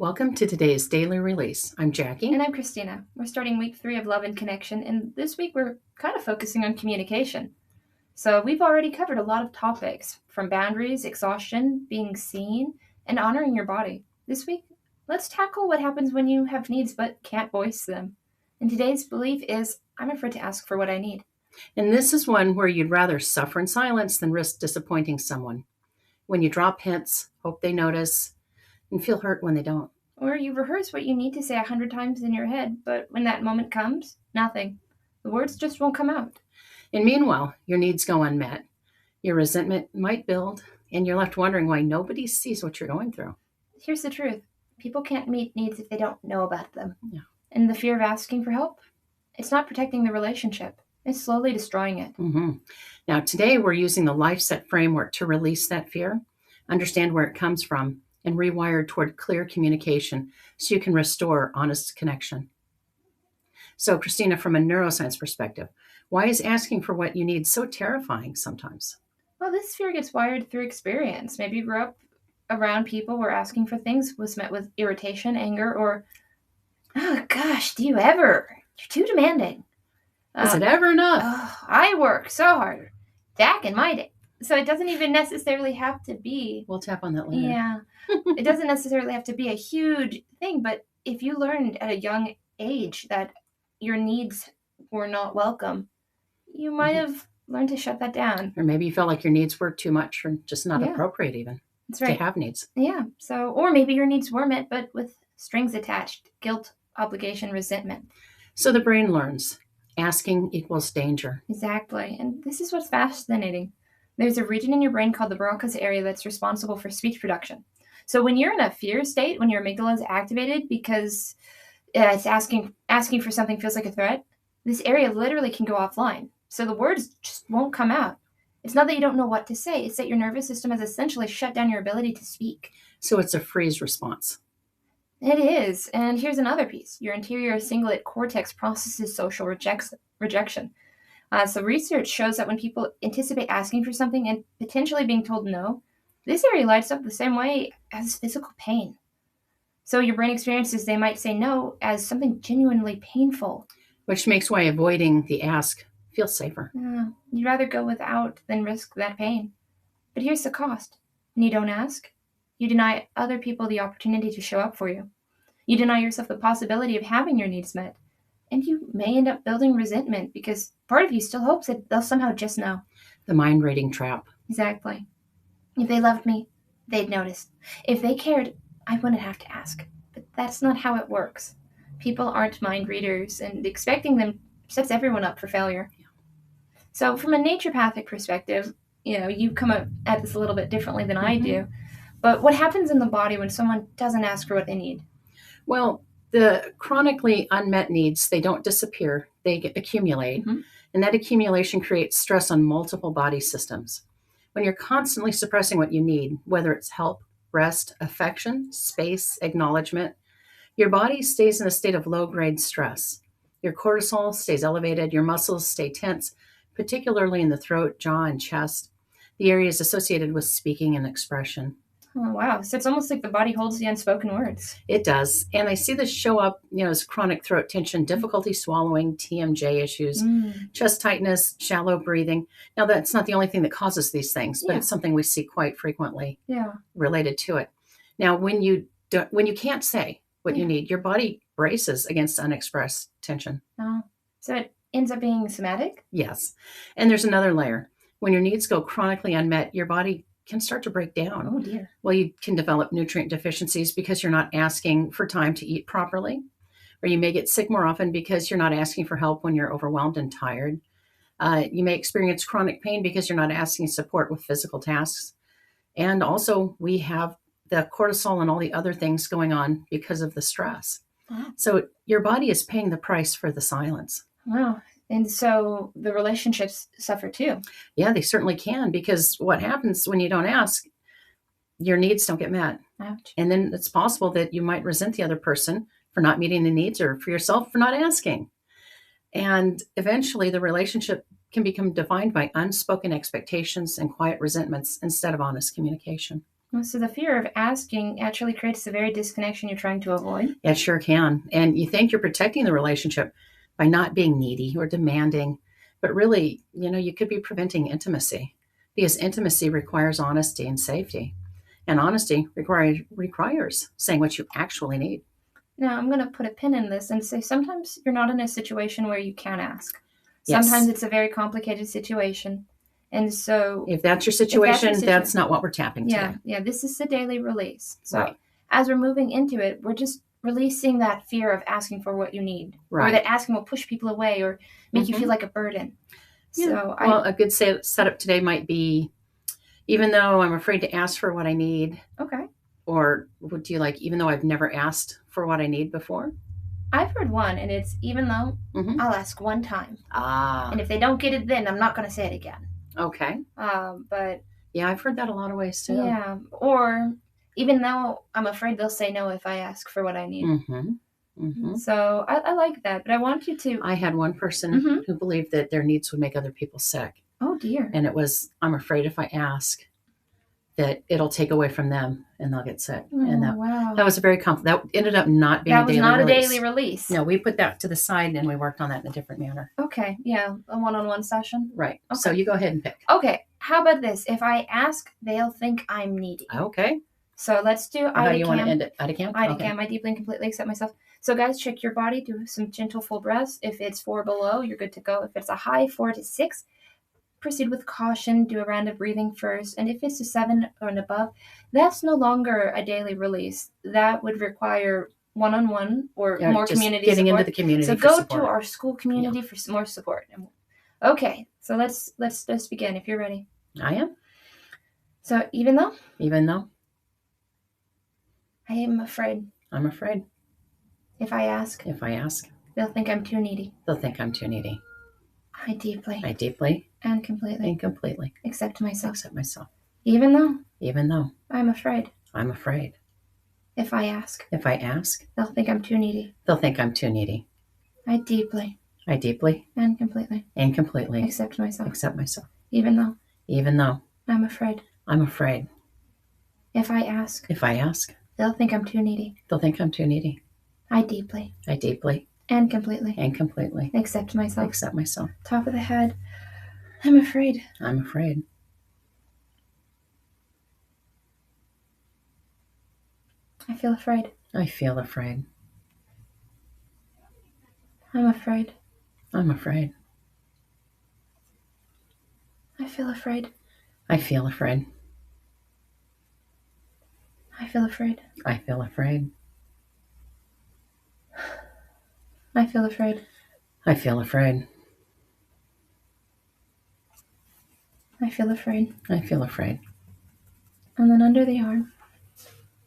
Welcome to today's daily release. I'm Jackie. And I'm Christina. We're starting week 3 of Love and Connection, and this week we're kind of focusing on communication. So we've already covered a lot of topics, from boundaries, exhaustion, being seen, and honoring your body. This week, let's tackle what happens when you have needs but can't voice them. And today's belief is, I'm afraid to ask for what I need. And this is one where you'd rather suffer in silence than risk disappointing someone. When you drop hints, hope they notice, and feel hurt when they don't. Or you rehearse what you need to say 100 times in your head, but when that moment comes, nothing. The words just won't come out. And meanwhile, your needs go unmet. Your resentment might build, and you're left wondering why nobody sees what you're going through. Here's the truth. People can't meet needs if they don't know about them. Yeah. And the fear of asking for help, it's not protecting the relationship. It's slowly destroying it. Now, today we're using the LifeSet framework to release that fear, understand where it comes from, and rewire toward clear communication so you can restore honest connection. So, Christina, from a neuroscience perspective, why is asking for what you need so terrifying sometimes? Well, this fear gets wired through experience. Maybe you grew up around people where asking for things was met with irritation, anger, or, oh gosh, do you ever? You're too demanding. Is it ever enough? Oh, I work so hard. Back in my day. So it doesn't even necessarily have to be. We'll tap on that later. Yeah. It doesn't necessarily have to be a huge thing, but if you learned at a young age that your needs were not welcome, you might have learned to shut that down. Or maybe you felt like your needs were too much or just not appropriate even. That's right. To have needs. Yeah. So, or maybe your needs were met, but with strings attached, guilt, obligation, resentment. So the brain learns. Asking equals danger. Exactly. And this is what's fascinating. There's a region in your brain called the Broca's area that's responsible for speech production. So when you're in a fear state, when your amygdala is activated because it's asking for something feels like a threat, this area literally can go offline. So the words just won't come out. It's not that you don't know what to say. It's that your nervous system has essentially shut down your ability to speak. So it's a freeze response. It is. And here's another piece. Your anterior cingulate cortex processes social rejection. So research shows that when people anticipate asking for something and potentially being told no, this area lights up the same way as physical pain. So your brain experiences they might say no as something genuinely painful. Which makes why avoiding the ask feel safer. You'd rather go without than risk that pain. But here's the cost. When you don't ask, you deny other people the opportunity to show up for you. You deny yourself the possibility of having your needs met. And you may end up building resentment because part of you still hopes that they'll somehow just know. The mind reading trap. Exactly. If they loved me, they'd notice. If they cared, I wouldn't have to ask. But that's not how it works. People aren't mind readers, and expecting them sets everyone up for failure. So from a naturopathic perspective, you come at this a little bit differently than I do. But what happens in the body when someone doesn't ask for what they need? Well, the chronically unmet needs, they don't disappear, they accumulate. And that accumulation creates stress on multiple body systems. When you're constantly suppressing what you need, whether it's help, rest, affection, space, acknowledgement, your body stays in a state of low-grade stress. Your cortisol stays elevated, your muscles stay tense, particularly in the throat, jaw, and chest, the areas associated with speaking and expression. Oh, wow. So it's almost like the body holds the unspoken words. It does. And I see this show up, as chronic throat tension, difficulty swallowing, TMJ issues, chest tightness, shallow breathing. Now, that's not the only thing that causes these things, but it's something we see quite frequently related to it. Now, when you can't say what you need, your body braces against unexpressed tension. Oh, so it ends up being somatic? Yes. And there's another layer. When your needs go chronically unmet, your body can start to break down. Oh, dear. Well, you can develop nutrient deficiencies because you're not asking for time to eat properly. Or you may get sick more often because you're not asking for help when you're overwhelmed and tired. You may experience chronic pain because you're not asking support with physical tasks. And also, we have the cortisol and all the other things going on because of the stress. Wow. So your body is paying the price for the silence. Wow. And so the relationships suffer too. Yeah, they certainly can, because what happens when you don't ask, your needs don't get met. Ouch. And then it's possible that you might resent the other person for not meeting the needs, or for yourself for not asking. And eventually the relationship can become defined by unspoken expectations and quiet resentments instead of honest communication. So the fear of asking actually creates the very disconnection you're trying to avoid. It sure can. And you think you're protecting the relationship by not being needy or demanding, but really, you could be preventing intimacy, because intimacy requires honesty and safety. And honesty requires saying what you actually need. Now, I'm going to put a pin in this and say sometimes you're not in a situation where you can ask. Yes. Sometimes it's a very complicated situation. And so if that's your situation, that's not what we're tapping today. Yeah, this is the daily release. So right. As we're moving into it, we're just releasing that fear of asking for what you need. Right. Or that asking will push people away or make you feel like a burden. Yeah. So a good setup today might be, even though I'm afraid to ask for what I need. Okay. Or would you like, even though I've never asked for what I need before? I've heard one, and it's even though I'll ask one time. And if they don't get it, then I'm not going to say it again. Okay. But yeah, I've heard that a lot of ways too. Yeah. Or even though I'm afraid they'll say no if I ask for what I need. So I like that, but I want you to. I had one person who believed that their needs would make other people sick. Oh dear. And it was, I'm afraid if I ask that it'll take away from them and they'll get sick. And that was a very that ended up not being a daily release. That was not a daily release. No, we put that to the side and we worked on that in a different manner. Okay. Yeah. A one-on-one session. Right. Okay. So you go ahead and pick. Okay. How about this? If I ask, they'll think I'm needy. Okay. So let's do How you want to end it? IDCAM? IDCAM. I deeply and completely accept myself. So guys, check your body. Do some gentle full breaths. If it's 4 below, you're good to go. If it's a high 4 to 6, proceed with caution. Do a round of breathing first. And if it's a 7 or an above, that's no longer a daily release. That would require one-on-one or more community getting support. Into the community. So go to our school community for some more support. Okay, so let's begin if you're ready. I am. So even though I am afraid. I'm afraid. If I ask, they'll think I'm too needy. I deeply and completely accept myself. Even though I'm afraid. If I ask, they'll think I'm too needy. I deeply and completely accept myself. Even though I'm afraid. If I ask, they'll think I'm too needy. I deeply and completely accept myself. Top of the head. I'm afraid. I feel afraid. I feel afraid. I'm afraid. I feel afraid. I feel afraid. I feel afraid. I feel afraid. I feel afraid. I feel afraid. I feel afraid. I feel afraid. And then under the arm,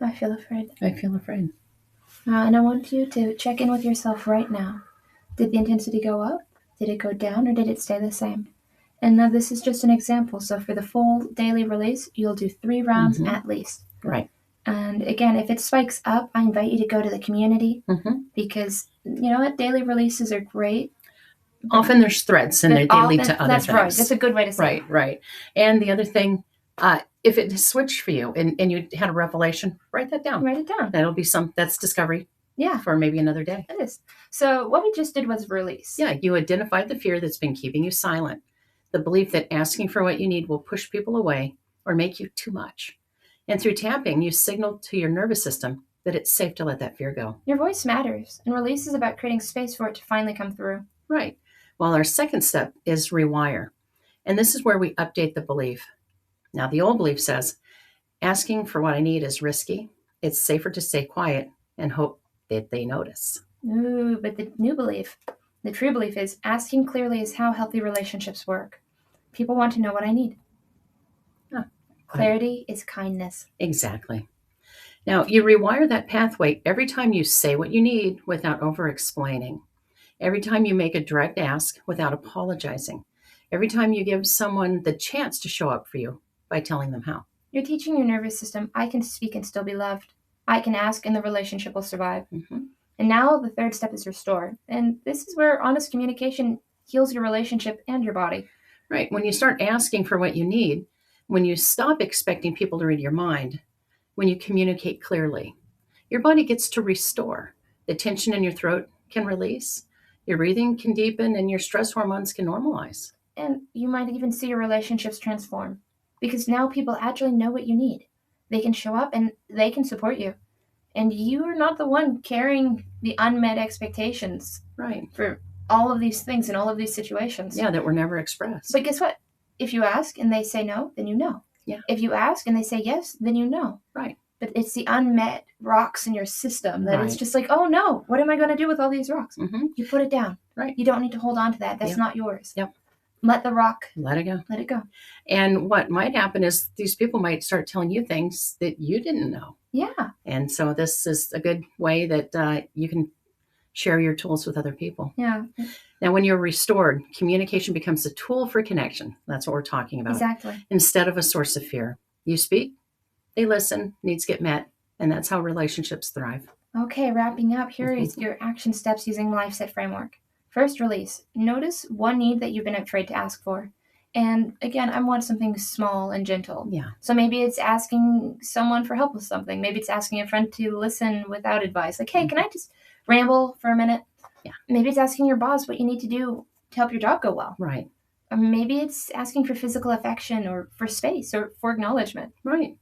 I feel afraid. I feel afraid. And I want you to check in with yourself right now. Did the intensity go up? Did it go down? Or did it stay the same? And now this is just an example. So for the full daily release, you'll do 3 rounds at least. Right. And again, if it spikes up, I invite you to go to the community because, you know what, daily releases are great. Often there's threads and they lead to other things. That's right. That's a good way to say it. Right. And the other thing, if it switched for you and you had a revelation, write that down. Write it down. That'll be that's discovery. Yeah. For maybe another day. It is. So what we just did was release. Yeah. You identified the fear that's been keeping you silent. The belief that asking for what you need will push people away or make you too much. And through tapping, you signal to your nervous system that it's safe to let that fear go. Your voice matters, and release is about creating space for it to finally come through. Right. Well, our second step is rewire. And this is where we update the belief. Now, the old belief says, asking for what I need is risky. It's safer to stay quiet and hope that they notice. Ooh, but the new belief, the true belief is asking clearly is how healthy relationships work. People want to know what I need. Clarity is kindness. Exactly. Now, you rewire that pathway every time you say what you need without over-explaining. Every time you make a direct ask without apologizing. Every time you give someone the chance to show up for you by telling them how. You're teaching your nervous system, I can speak and still be loved. I can ask and the relationship will survive. And now the third step is restore. And this is where honest communication heals your relationship and your body. Right. When you start asking for what you need, when you stop expecting people to read your mind, when you communicate clearly. Your body gets to restore. The tension in your throat can release. Your breathing can deepen and your stress hormones can normalize. And you might even see your relationships transform because now people actually know what you need. They can show up and they can support you. And you are not the one carrying the unmet expectations Right. for all of these things in all of these situations. Yeah, that were never expressed. But guess what? If you ask and they say no, then you know. Yeah. If you ask and they say yes, then you know. Right. But it's the unmet rocks in your system that it's Right. just like, oh no, what am I going to do with all these rocks? Mm-hmm. You put it down. Right. You don't need to hold on to that. That's Yep. not yours. Yep. Let the rock. Let it go. Let it go. And what might happen is these people might start telling you things that you didn't know. Yeah. And so this is a good way that you can share your tools with other people. Yeah. Now, when you're restored, communication becomes a tool for connection. That's what we're talking about. Exactly. Instead of a source of fear. You speak, they listen, needs get met, and that's how relationships thrive. Okay, wrapping up, here is your action steps using LifeSet framework. First, release. Notice one need that you've been afraid to ask for. And again, I want something small and gentle. Yeah. So maybe it's asking someone for help with something. Maybe it's asking a friend to listen without advice. Like, hey, can I just ramble for a minute? Yeah. Maybe it's asking your boss what you need to do to help your job go well. Right. Or maybe it's asking for physical affection or for space or for acknowledgement. Right.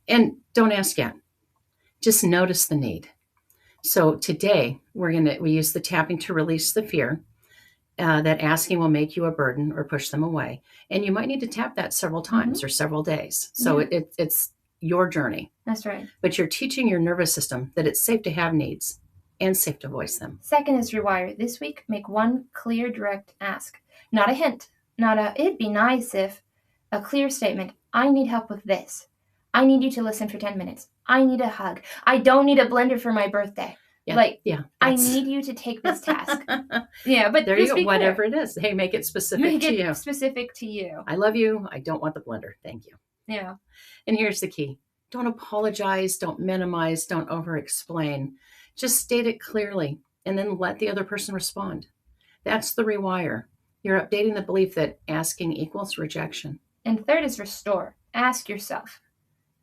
And don't ask yet. Just notice the need. So today we use the tapping to release the fear that asking will make you a burden or push them away. And you might need to tap that several times or several days. So it's your journey. That's right. But you're teaching your nervous system that it's safe to have needs and safe to voice them. Second is rewire. This week, make one clear, direct ask. Not a hint. Not a, it'd be nice if, a clear statement. I need help with this. I need you to listen for 10 minutes. I need a hug. I don't need a blender for my birthday. I need you to take this task. Yeah, but there you go. Whatever it is. Hey, make it specific to you. Specific to you. I love you. I don't want the blender. Thank you. Yeah. And here's the key. Don't apologize. Don't minimize. Don't over-explain. Just state it clearly and then let the other person respond. That's the rewire. You're updating the belief that asking equals rejection. And third is restore. Ask yourself,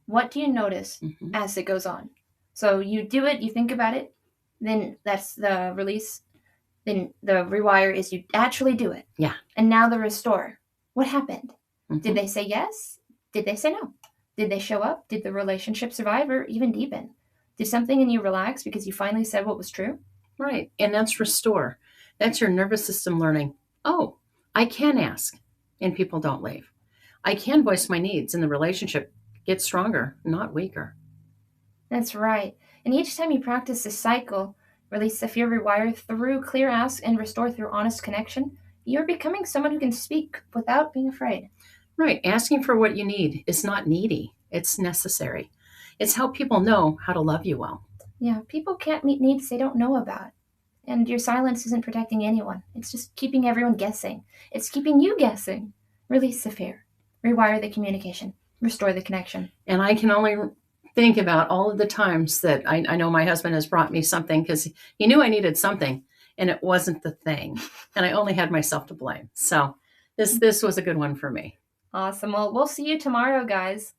what do you notice as it goes on? So you do it, you think about it, then that's the release. Then the rewire is you actually do it. Yeah. And now the restore. What happened? Did they say yes? Did they say no? Did they show up? Did the relationship survive or even deepen? Did something in you relax because you finally said what was true? Right. And that's restore. That's your nervous system learning, oh, I can ask and people don't leave. I can voice my needs and the relationship gets stronger, not weaker. That's right. And each time you practice this cycle, release the fear, rewire through clear ask and restore through honest connection, you're becoming someone who can speak without being afraid. Right. Asking for what you need is not needy. It's necessary. It's how people know how to love you well. Yeah, people can't meet needs they don't know about. And your silence isn't protecting anyone. It's just keeping everyone guessing. It's keeping you guessing. Release the fear. Rewire the communication. Restore the connection. And I can only think about all of the times that I know my husband has brought me something because he knew I needed something and it wasn't the thing. And I only had myself to blame. So this was a good one for me. Awesome. Well, we'll see you tomorrow, guys.